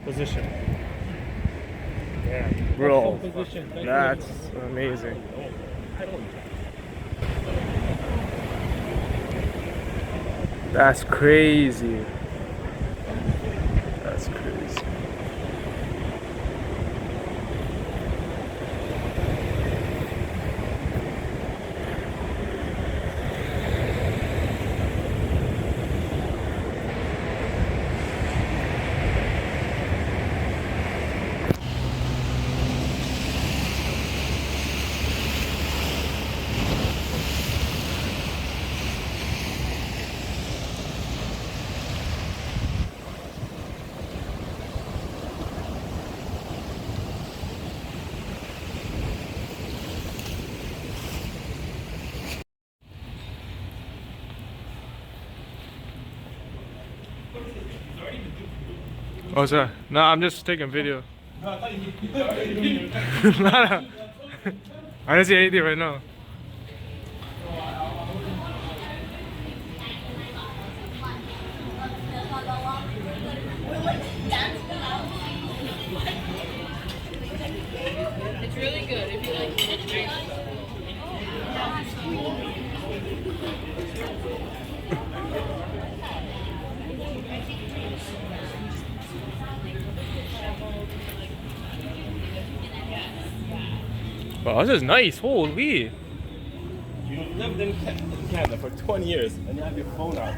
position. Yeah, Full bro, position. Thank you. that's amazing. That's crazy. That's crazy. Oh, sorry. No, I'm just taking video. No, no. I don't see anything right now. It's really good if you like it. Wow, this is nice. Holy. You lived in Canada for 20 years and you have your phone out.